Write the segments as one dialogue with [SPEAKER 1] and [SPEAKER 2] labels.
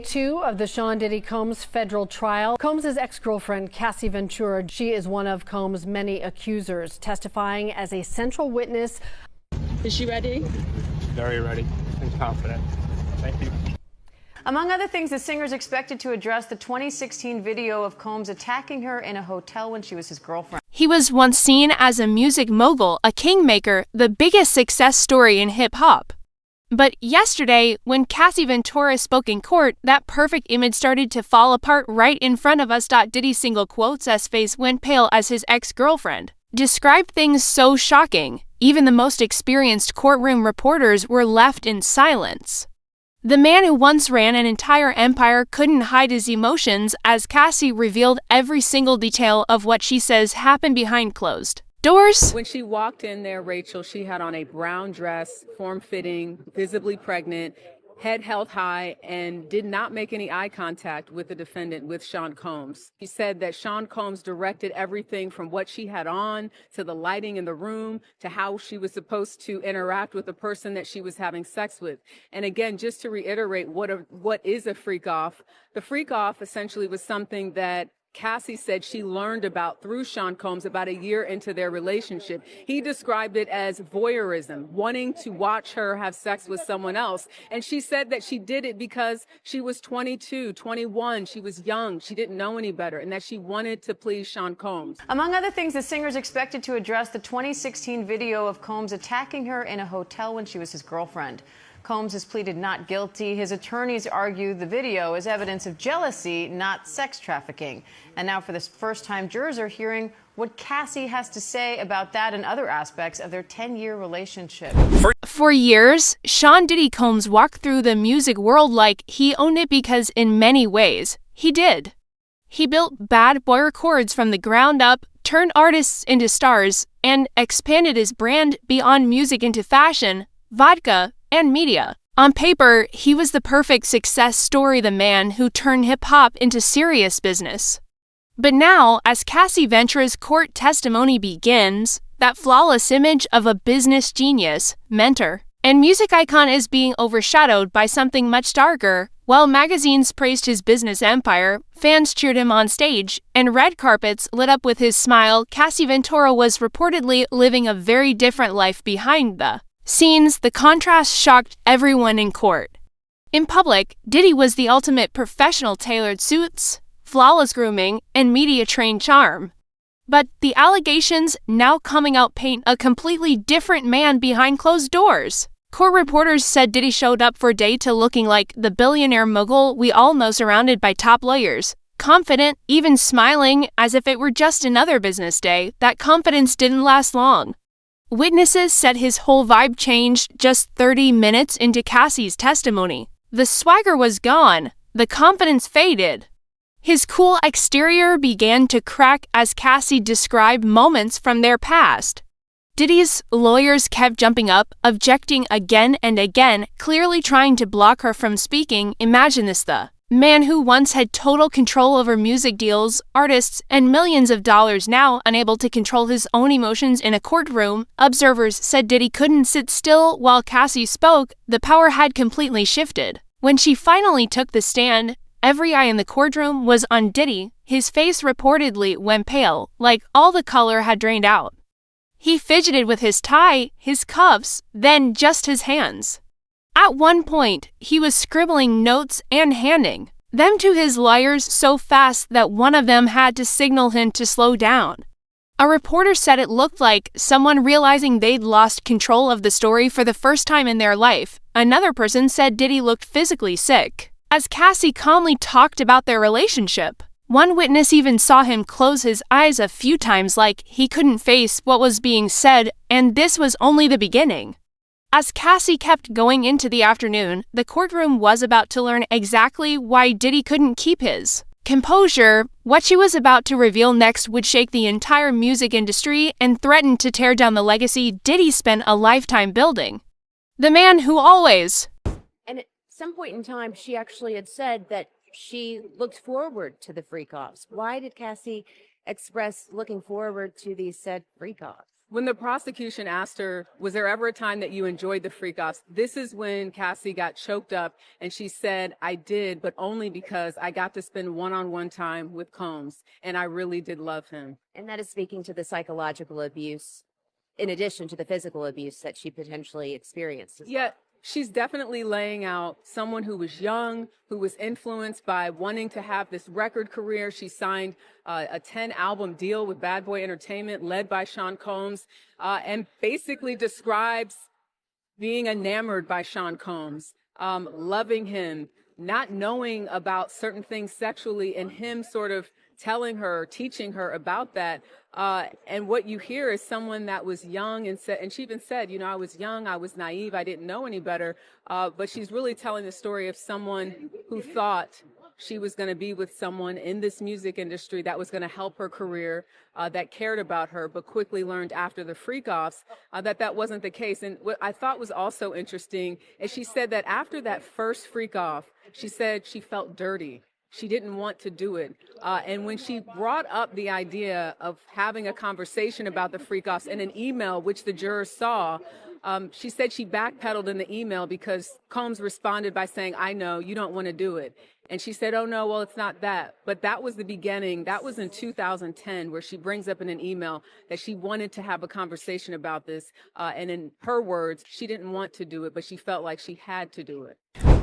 [SPEAKER 1] Two of the Sean Diddy Combs federal trial. Combs' ex-girlfriend, Cassie Ventura, she is one of Combs' many accusers, testifying as a central witness.
[SPEAKER 2] Is she ready?
[SPEAKER 3] Very ready and confident. Thank you.
[SPEAKER 4] Among other things, the singer is expected to address the 2016 video of Combs attacking her in a hotel when she was his girlfriend.
[SPEAKER 5] He was once seen as a music mogul, a kingmaker, the biggest success story in hip-hop. But yesterday, when Cassie Ventura spoke in court, that perfect image started to fall apart right in front of us. Diddy's single quotes as face went pale as his ex-girlfriend described things so shocking, even the most experienced courtroom reporters were left in silence. The man who once ran an entire empire couldn't hide his emotions as Cassie revealed every single detail of what she says happened behind closed doors.
[SPEAKER 2] When she walked in there, Rachel, she had on a brown dress, form-fitting, visibly pregnant, head held high, and did not make any eye contact with the defendant, with Sean Combs. She said that Sean Combs directed everything from what she had on to the lighting in the room to how she was supposed to interact with the person that she was having sex with. And again, just to reiterate what is a freak off, the freak off essentially was something that Cassie said she learned about through Sean Combs about a year into their relationship. He described it as voyeurism, wanting to watch her have sex with someone else. And she said that she did it because she was 22, 21. She was young. She didn't know any better, and that she wanted to please Sean Combs.
[SPEAKER 4] Among other things, the singer is expected to address the 2016 video of Combs attacking her in a hotel when she was his girlfriend. Combs has pleaded not guilty. His attorneys argue the video is evidence of jealousy, not sex trafficking. And now for the first time, jurors are hearing what Cassie has to say about that and other aspects of their 10-year relationship.
[SPEAKER 5] For years, Sean Diddy Combs walked through the music world like he owned it because in many ways, he did. He built Bad Boy Records from the ground up, turned artists into stars, and expanded his brand beyond music into fashion, vodka, and media. On paper, he was the perfect success story, the man who turned hip-hop into serious business. But now, as Cassie Ventura's court testimony begins, that flawless image of a business genius, mentor, and music icon is being overshadowed by something much darker. While magazines praised his business empire, fans cheered him on stage, and red carpets lit up with his smile, Cassie Ventura was reportedly living a very different life behind the scenes. The contrast shocked everyone in court. In public, Diddy was the ultimate professional: tailored suits, flawless grooming, and media-trained charm. But the allegations now coming out paint a completely different man behind closed doors. Court reporters said Diddy showed up for a day to looking like the billionaire mogul we all know, surrounded by top lawyers. Confident, even smiling, as if it were just another business day. That confidence didn't last long. Witnesses said his whole vibe changed just 30 minutes into Cassie's testimony. The swagger was gone. The confidence faded. His cool exterior began to crack as Cassie described moments from their past. Diddy's lawyers kept jumping up, objecting again and again, clearly trying to block her from speaking. Imagine this: the man who once had total control over music deals, artists, and millions of dollars, now unable to control his own emotions in a courtroom. Observers said Diddy couldn't sit still while Cassie spoke. The power had completely shifted. When she finally took the stand, every eye in the courtroom was on Diddy. His face reportedly went pale, like all the color had drained out. He fidgeted with his tie, his cuffs, then just his hands. At one point, he was scribbling notes and handing them to his lawyers so fast that one of them had to signal him to slow down. A reporter said it looked like someone realizing they'd lost control of the story for the first time in their life. Another person said Diddy looked physically sick as Cassie calmly talked about their relationship. One witness even saw him close his eyes a few times, like he couldn't face what was being said, and this was only the beginning. As Cassie kept going into the afternoon, the courtroom was about to learn exactly why Diddy couldn't keep his composure. What she was about to reveal next would shake the entire music industry and threaten to tear down the legacy Diddy spent a lifetime building. The man who always...
[SPEAKER 6] And at some point in time, she actually had said that she looked forward to the freak-offs. Why did Cassie express looking forward to these said freak-offs?
[SPEAKER 2] When the prosecution asked her, was there ever a time that you enjoyed the freak-offs? This is when Cassie got choked up, and she said, I did, but only because I got to spend one-on-one time with Combs, and I really did love him.
[SPEAKER 6] And that is speaking to the psychological abuse, in addition to the physical abuse that she potentially experienced.
[SPEAKER 2] Yeah, she's definitely laying out someone who was young, who was influenced by wanting to have this record career. She signed a 10-album deal with Bad Boy Entertainment, led by Sean Combs, and basically describes being enamored by Sean Combs, loving him, not knowing about certain things sexually, and him sort of telling her, teaching her about that. And what you hear is someone that was young and she even said, I was young, I was naive, I didn't know any better. But she's really telling the story of someone who thought she was going to be with someone in this music industry that was going to help her career, that cared about her, but quickly learned after the freak-offs that wasn't the case. And what I thought was also interesting is she said that after that first freak-off, she said she felt dirty. She didn't want to do it. And when she brought up the idea of having a conversation about the freak-offs in an email, which the jurors saw, she said she backpedaled in the email because Combs responded by saying, I know, you don't want to do it. And she said, oh, no, well, it's not that. But that was the beginning. That was in 2010, where she brings up in an email that she wanted to have a conversation about this. And in her words, she didn't want to do it, but she felt like she had to do it.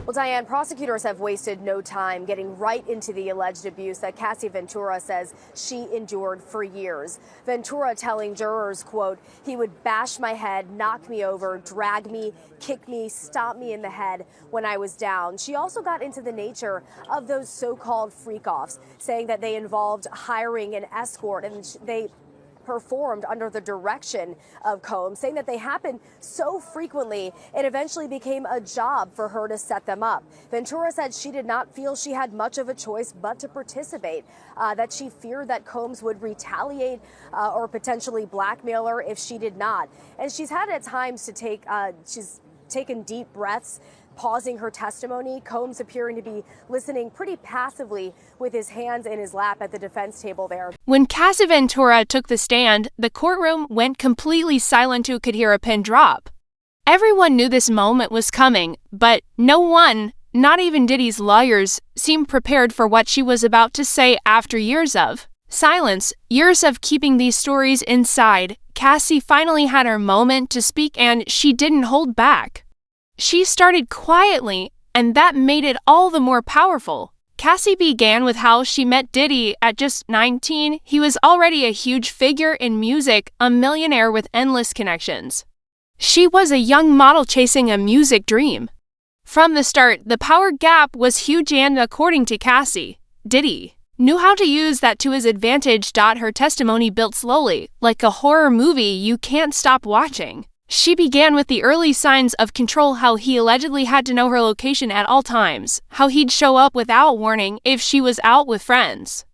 [SPEAKER 7] Well, Diane, prosecutors have wasted no time getting right into the alleged abuse that Cassie Ventura says she endured for years. Ventura telling jurors, quote, he would bash my head, knock me over, drag me, kick me, stomp me in the head when I was down. She also got into the nature of those so-called freak-offs, saying that they involved hiring an escort and they performed under the direction of Combs, saying that they happened so frequently it eventually became a job for her to set them up. Ventura said she did not feel she had much of a choice but to participate, that she feared that Combs would retaliate or potentially blackmail her if she did not. And she's had at times to she's taken deep breaths, pausing her testimony, Combs appearing to be listening pretty passively with his hands in his lap at the defense table there.
[SPEAKER 5] When Cassie Ventura took the stand, the courtroom went completely silent. You could hear a pin drop. Everyone knew this moment was coming, but no one, not even Diddy's lawyers, seemed prepared for what she was about to say after years of silence, years of keeping these stories inside. Cassie finally had her moment to speak, and she didn't hold back. She started quietly, and that made it all the more powerful. Cassie began with how she met Diddy at just 19. He was already a huge figure in music, a millionaire with endless connections. She was a young model chasing a music dream. From the start, the power gap was huge, and according to Cassie, Diddy knew how to use that to his advantage. Her testimony built slowly, like a horror movie you can't stop watching. She began with the early signs of control, how he allegedly had to know her location at all times, how he'd show up without warning if she was out with friends.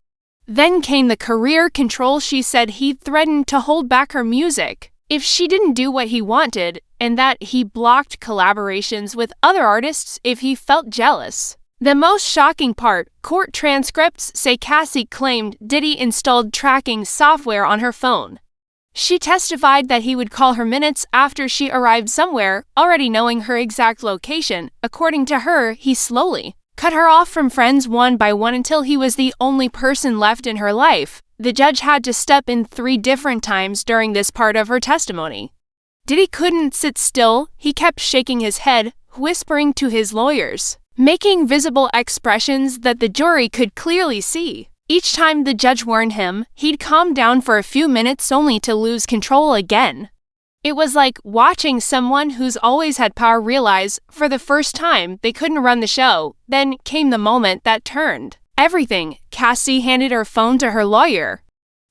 [SPEAKER 5] Then came the career control. She said he threatened to hold back her music if she didn't do what he wanted, and that he blocked collaborations with other artists if he felt jealous. The most shocking part, court transcripts say Cassie claimed Diddy installed tracking software on her phone. She testified that he would call her minutes after she arrived somewhere, already knowing her exact location. According to her, he slowly cut her off from friends one by one until he was the only person left in her life. The judge had to step in 3 different times during this part of her testimony. Diddy couldn't sit still. He kept shaking his head, whispering to his lawyers, making visible expressions that the jury could clearly see. Each time the judge warned him, he'd calm down for a few minutes only to lose control again. It was like watching someone who's always had power realize, for the first time, they couldn't run the show. Then came the moment that turned everything. Cassie handed her phone to her lawyer.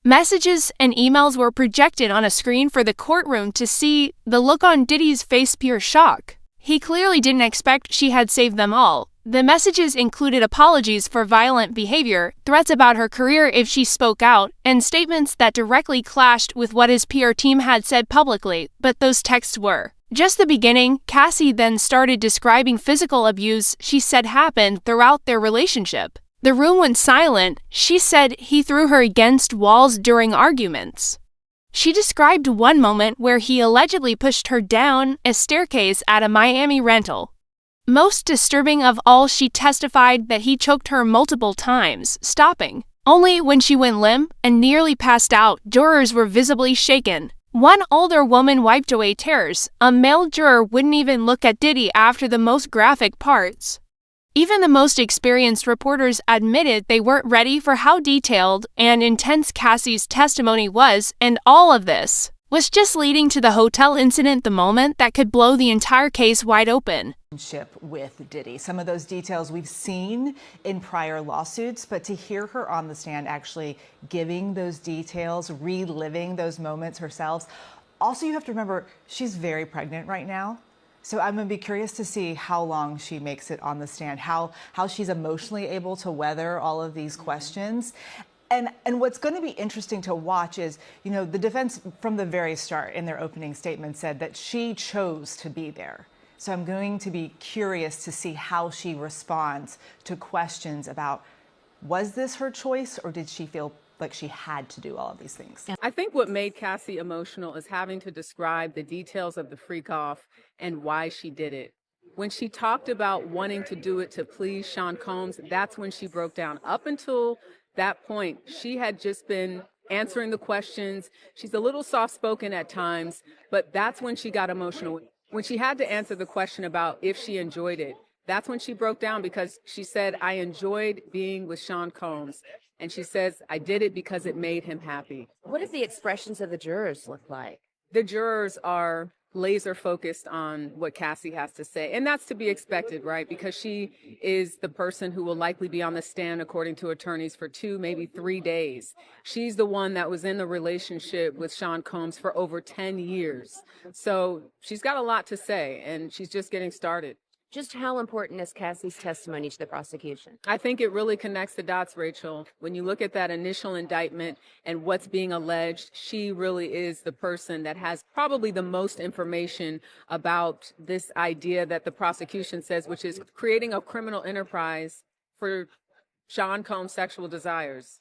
[SPEAKER 5] Messages and emails were projected on a screen for the courtroom to see. The look on Diddy's face, pure shock. He clearly didn't expect she had saved them all. The messages included apologies for violent behavior, threats about her career if she spoke out, and statements that directly clashed with what his PR team had said publicly, but those texts were just the beginning. Cassie then started describing physical abuse she said happened throughout their relationship. The room went silent. She said he threw her against walls during arguments. She described one moment where he allegedly pushed her down a staircase at a Miami rental. Most disturbing of all, she testified that he choked her multiple times, stopping only when she went limp and nearly passed out. Jurors were visibly shaken. One older woman wiped away tears. A male juror wouldn't even look at Diddy after the most graphic parts. Even the most experienced reporters admitted they weren't ready for how detailed and intense Cassie's testimony was, and all of this was just leading to the hotel incident, the moment that could blow the entire case wide open.
[SPEAKER 8] With Diddy. Some of those details we've seen in prior lawsuits, but to hear her on the stand actually giving those details, reliving those moments herself. Also, you have to remember, she's very pregnant right now. So I'm going to be curious to see how long she makes it on the stand, how she's emotionally able to weather all of these questions. And what's going to be interesting to watch is, the defense from the very start in their opening statement said that she chose to be there. So I'm going to be curious to see how she responds to questions about, was this her choice, or did she feel like she had to do all of these things?
[SPEAKER 2] I think what made Cassie emotional is having to describe the details of the freak-off and why she did it. When she talked about wanting to do it to please Sean Combs, that's when she broke down. Up until that point, she had just been answering the questions. She's a little soft-spoken at times, but that's when she got emotional. When she had to answer the question about if she enjoyed it, that's when she broke down, because she said, I enjoyed being with Sean Combs. And she says, I did it because it made him happy.
[SPEAKER 6] What did the expressions of the jurors look like?
[SPEAKER 2] The jurors are laser focused on what Cassie has to say. And that's to be expected, right? Because she is the person who will likely be on the stand, according to attorneys, for 2, maybe 3 days. She's the one that was in the relationship with Sean Combs for over 10 years. So she's got a lot to say, and she's just getting started.
[SPEAKER 6] Just how important is Cassie's testimony to the prosecution?
[SPEAKER 2] I think it really connects the dots, Rachel. When you look at that initial indictment and what's being alleged, she really is the person that has probably the most information about this idea that the prosecution says, which is creating a criminal enterprise for Sean Combs' sexual desires.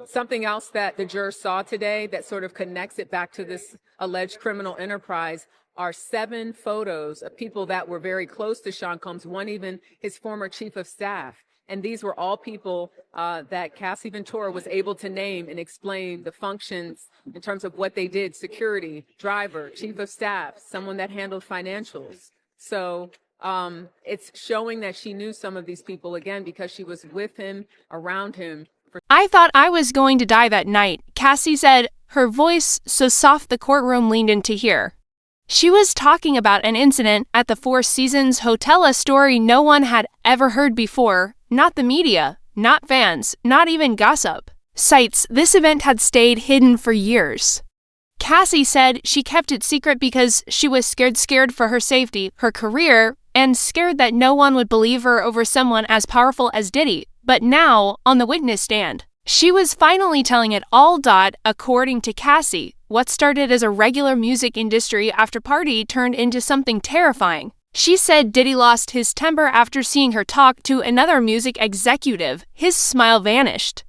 [SPEAKER 2] Something else that the jurors saw today that sort of connects it back to this alleged criminal enterprise are 7 photos of people that were very close to Sean Combs, one even his former chief of staff. And these were all people that Cassie Ventura was able to name and explain the functions in terms of what they did: security, driver, chief of staff, someone that handled financials. So it's showing that she knew some of these people, again, because she was with him, around him.
[SPEAKER 5] I thought I was going to die that night, Cassie said, her voice so soft the courtroom leaned in to hear. She was talking about an incident at the Four Seasons Hotel, a story no one had ever heard before, not the media, not fans, not even gossip sites. This event had stayed hidden for years. Cassie said she kept it secret because she was scared for her safety, her career, and scared that no one would believe her over someone as powerful as Diddy. But now, on the witness stand, she was finally telling it all. According to Cassie, what started as a regular music industry after party turned into something terrifying. She said Diddy lost his temper after seeing her talk to another music executive. His smile vanished.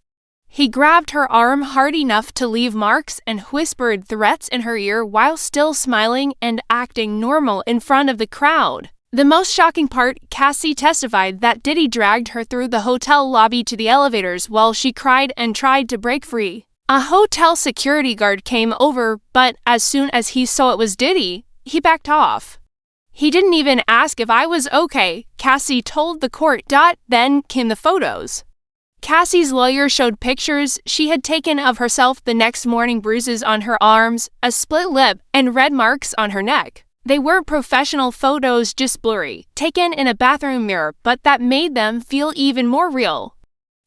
[SPEAKER 5] He grabbed her arm hard enough to leave marks and whispered threats in her ear while still smiling and acting normal in front of the crowd. The most shocking part, Cassie testified that Diddy dragged her through the hotel lobby to the elevators while she cried and tried to break free. A hotel security guard came over, but as soon as he saw it was Diddy, he backed off. He didn't even ask if I was okay, Cassie told the court. Then came the photos. Cassie's lawyer showed pictures she had taken of herself the next morning: bruises on her arms, a split lip, and red marks on her neck. They weren't professional photos, just blurry, taken in a bathroom mirror, but that made them feel even more real.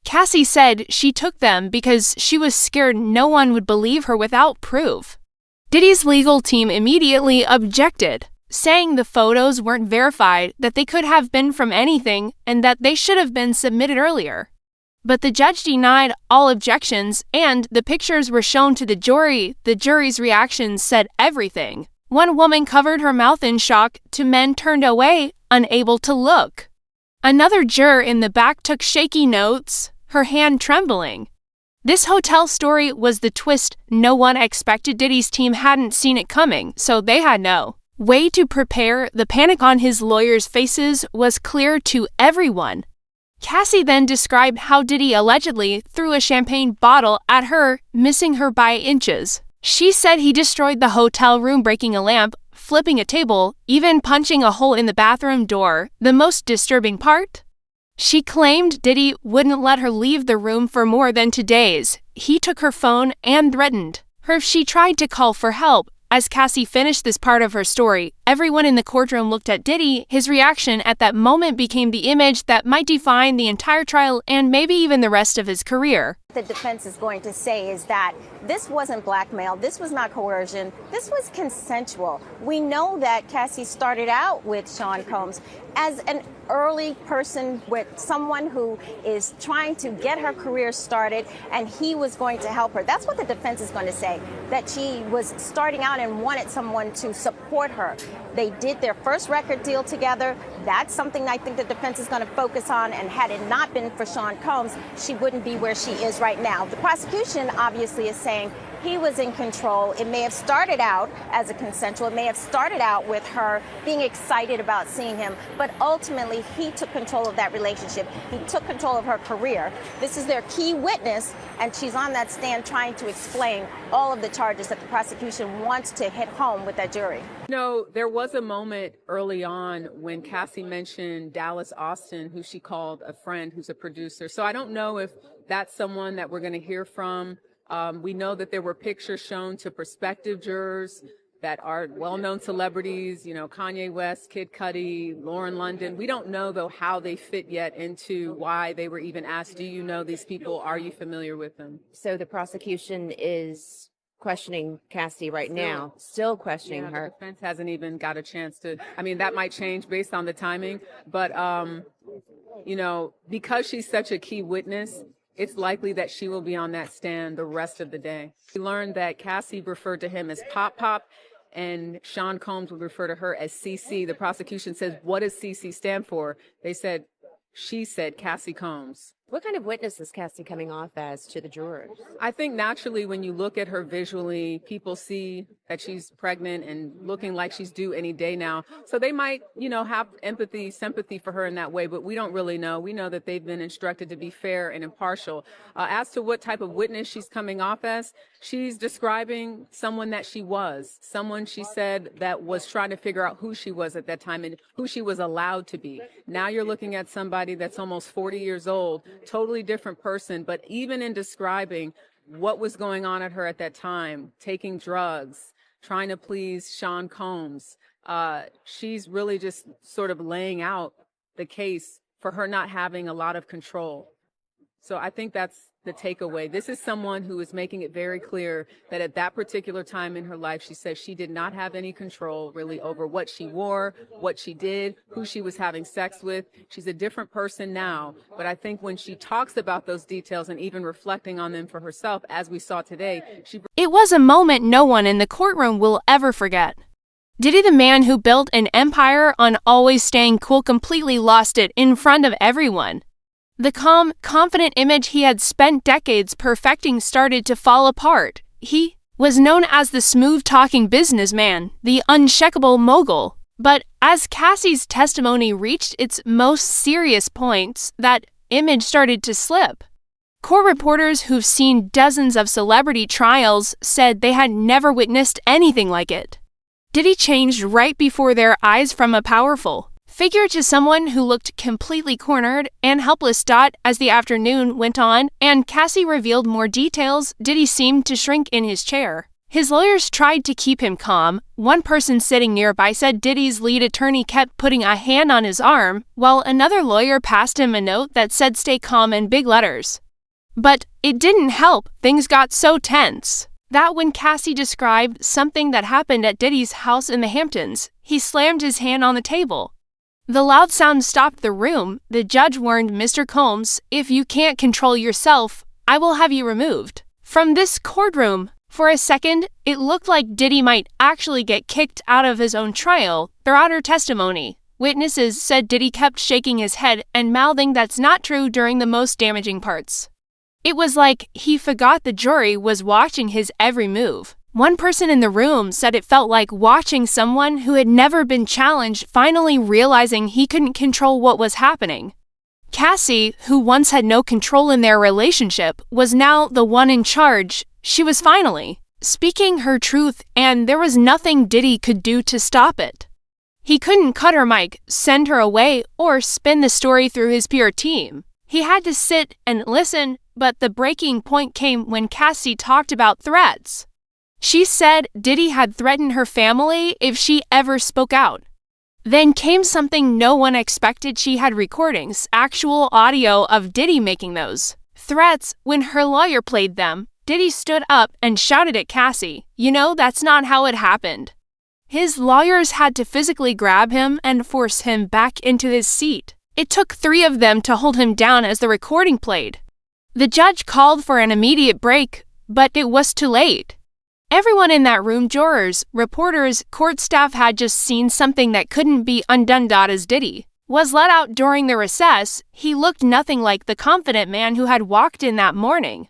[SPEAKER 5] Cassie said she took them because she was scared no one would believe her without proof. Diddy's legal team immediately objected, saying the photos weren't verified, that they could have been from anything, and that they should have been submitted earlier. But the judge denied all objections, and the pictures were shown to the jury. The jury's reactions said everything. One woman covered her mouth in shock. 2 men turned away, unable to look. Another juror in the back took shaky notes, her hand trembling. This hotel story was the twist no one expected. Diddy's team hadn't seen it coming, so they had no way to prepare. The panic on his lawyers' faces was clear to everyone. Cassie then described how Diddy allegedly threw a champagne bottle at her, missing her by inches. She said he destroyed the hotel room, breaking a lamp, flipping a table, even punching a hole in the bathroom door. The most disturbing part? She claimed Diddy wouldn't let her leave the room for more than 2 days. He took her phone and threatened her if she tried to call for help. As Cassie finished this part of her story, everyone in the courtroom looked at Diddy. His reaction at that moment became the image that might define the entire trial and maybe even the rest of his career.
[SPEAKER 9] The defense is going to say is that this wasn't blackmail, this was not coercion, this was consensual. We know that Cassie started out with Sean Combs as an early person, with someone who is trying to get her career started, and he was going to help her. That's what the defense is going to say, that she was starting out and wanted someone to support her. They did their first record deal together. That's something I think the defense is going to focus on, and had it not been for Sean Combs, she wouldn't be where she is right now. The prosecution obviously is saying he was in control. It may have started out as a consensual. It may have started out with her being excited about seeing him, but ultimately he took control of that relationship. He took control of her career. This is their key witness, and she's on that stand trying to explain all of the charges that the prosecution wants to hit home with that jury.
[SPEAKER 2] No, there was a moment early on when Cassie mentioned Dallas Austin, who she called a friend who's a producer. So I don't know if that's someone that we're going to hear from. We know that there were pictures shown to prospective jurors that are well-known celebrities, you know, Kanye West, Kid Cudi, Lauren London. We don't know, though, how they fit yet into why they were even asked, do you know these people? Are you familiar with them?
[SPEAKER 6] So the prosecution is questioning Cassie right now, still questioning her.
[SPEAKER 2] The defense hasn't even got a chance to, I mean, that might change based on the timing, but, you know, because she's such a key witness, it's likely that she will be on that stand the rest of the day. We learned that Cassie referred to him as Pop Pop, and Sean Combs would refer to her as CC. The prosecution says, what does CC stand for? She said Cassie Combs.
[SPEAKER 6] What kind of witness is Cassie coming off as to the jurors?
[SPEAKER 2] I think naturally when you look at her visually, people see that she's pregnant and looking like she's due any day now. So they might, you know, have empathy, sympathy for her in that way, but we don't really know. We know that they've been instructed to be fair and impartial. As to what type of witness she's coming off as, she's describing someone that she was, someone she said that was trying to figure out who she was at that time and who she was allowed to be. Now you're looking at somebody that's almost 40 years old, totally different person, but even in describing what was going on at her at that time, taking drugs, trying to please Sean Combs, she's really just sort of laying out the case for her not having a lot of control. So I think that's the takeaway. This is someone who is making it very clear that at that particular time in her life, she says she did not have any control really over what she wore, what she did, who she was having sex with. She's a different person now. But I think when she talks about those details and even reflecting on them for herself, as we saw today,
[SPEAKER 5] It was a moment no one in the courtroom will ever forget. Diddy, the man who built an empire on always staying cool, completely lost it in front of everyone. The calm, confident image he had spent decades perfecting started to fall apart. He was known as the smooth-talking businessman, the unshakable mogul. But as Cassie's testimony reached its most serious points, that image started to slip. Court reporters who've seen dozens of celebrity trials said they had never witnessed anything like it. Diddy changed right before their eyes from a powerful figure to someone who looked completely cornered and helpless. As the afternoon went on and Cassie revealed more details, Diddy seemed to shrink in his chair. His lawyers tried to keep him calm. One person sitting nearby said Diddy's lead attorney kept putting a hand on his arm, while another lawyer passed him a note that said "stay calm" in big letters. But it didn't help. Things got so tense that when Cassie described something that happened at Diddy's house in the Hamptons, he slammed his hand on the table. The loud sound stopped the room. The judge warned Mr. Combs, "If you can't control yourself, I will have you removed from this courtroom." For a second, it looked like Diddy might actually get kicked out of his own trial. Throughout her testimony, witnesses said Diddy kept shaking his head and mouthing "that's not true" during the most damaging parts. It was like he forgot the jury was watching his every move. One person in the room said it felt like watching someone who had never been challenged finally realizing he couldn't control what was happening. Cassie, who once had no control in their relationship, was now the one in charge. She was finally speaking her truth, and there was nothing Diddy could do to stop it. He couldn't cut her mic, send her away, or spin the story through his PR team. He had to sit and listen, but the breaking point came when Cassie talked about threats. She said Diddy had threatened her family if she ever spoke out. Then came something no one expected. She had recordings, actual audio of Diddy making those threats. When her lawyer played them, Diddy stood up and shouted at Cassie, "You know, that's not how it happened." His lawyers had to physically grab him and force him back into his seat. It took 3 of them to hold him down as the recording played. The judge called for an immediate break, but it was too late. Everyone in that room, jurors, reporters, court staff, had just seen something that couldn't be undone. As Diddy was let out during the recess, he looked nothing like the confident man who had walked in that morning.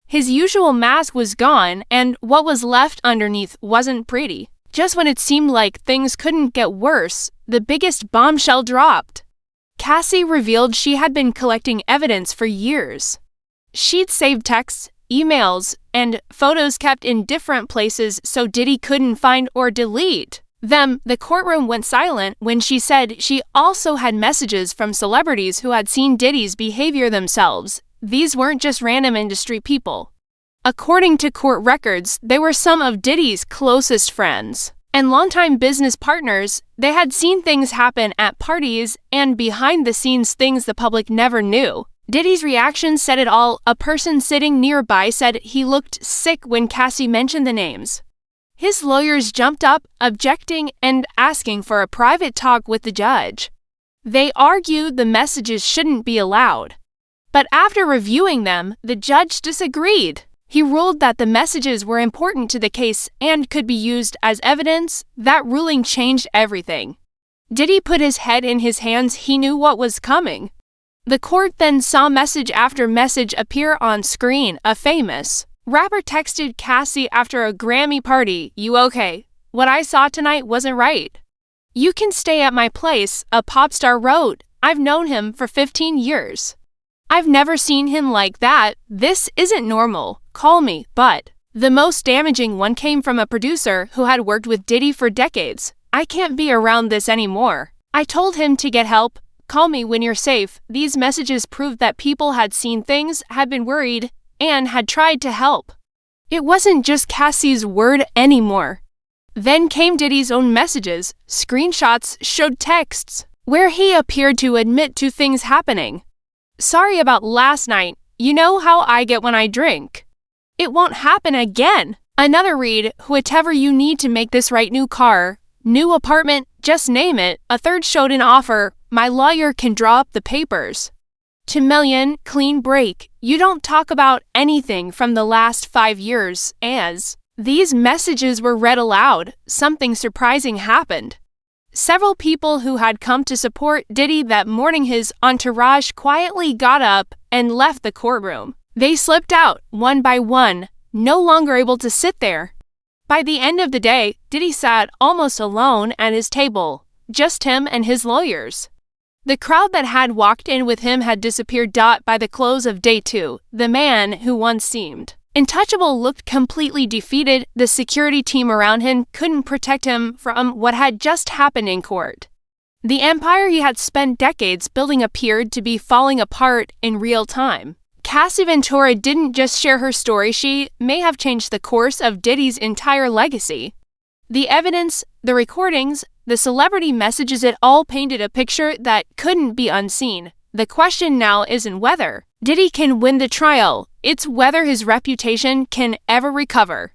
[SPEAKER 5] His usual mask was gone, and what was left underneath wasn't pretty. Just when it seemed like things couldn't get worse, the biggest bombshell dropped. Cassie revealed she had been collecting evidence for years. She'd saved texts, emails, and photos kept in different places so Diddy couldn't find or delete them. The courtroom went silent when she said she also had messages from celebrities who had seen Diddy's behavior themselves. These weren't just random industry people. According to court records, they were some of Diddy's closest friends and longtime business partners. They had seen things happen at parties and behind the scenes, things the public never knew. Diddy's reaction said it all. A person sitting nearby said he looked sick when Cassie mentioned the names. His lawyers jumped up, objecting and asking for a private talk with the judge. They argued the messages shouldn't be allowed. But after reviewing them, the judge disagreed. He ruled that the messages were important to the case and could be used as evidence. That ruling changed everything. Diddy put his head in his hands. He knew what was coming. The court then saw message after message appear on screen. A famous rapper texted Cassie after a Grammy party, "You okay? What I saw tonight wasn't right. You can stay at my place," a pop star wrote. "I've known him for 15 years. I've never seen him like that. This isn't normal. Call me." But the most damaging one came from a producer who had worked with Diddy for decades. "I can't be around this anymore. I told him to get help. Call me when you're safe." These messages proved that people had seen things, had been worried, and had tried to help. It wasn't just Cassie's word anymore. Then came Diddy's own messages. Screenshots showed texts where he appeared to admit to things happening. "Sorry about last night. You know how I get when I drink. It won't happen again." Another read, "Whatever you need to make this right, new car, new apartment, just name it." A third showed an offer. "My lawyer can draw up the papers." To million, clean break. You don't talk about anything from the last 5 years. As these messages were read aloud, something surprising happened. Several people who had come to support Diddy that morning, his entourage, quietly got up and left the courtroom. They slipped out one by one, no longer able to sit there. By the end of the day, Diddy sat almost alone at his table, just him and his lawyers. The crowd that had walked in with him had disappeared. By the close of day 2, the man who once seemed untouchable looked completely defeated. The security team around him couldn't protect him from what had just happened in court. The empire he had spent decades building appeared to be falling apart in real time. Cassie Ventura didn't just share her story, she may have changed the course of Diddy's entire legacy. The evidence, the recordings, the celebrity messages, it all painted a picture that couldn't be unseen. The question now isn't whether Diddy can win the trial, it's whether his reputation can ever recover.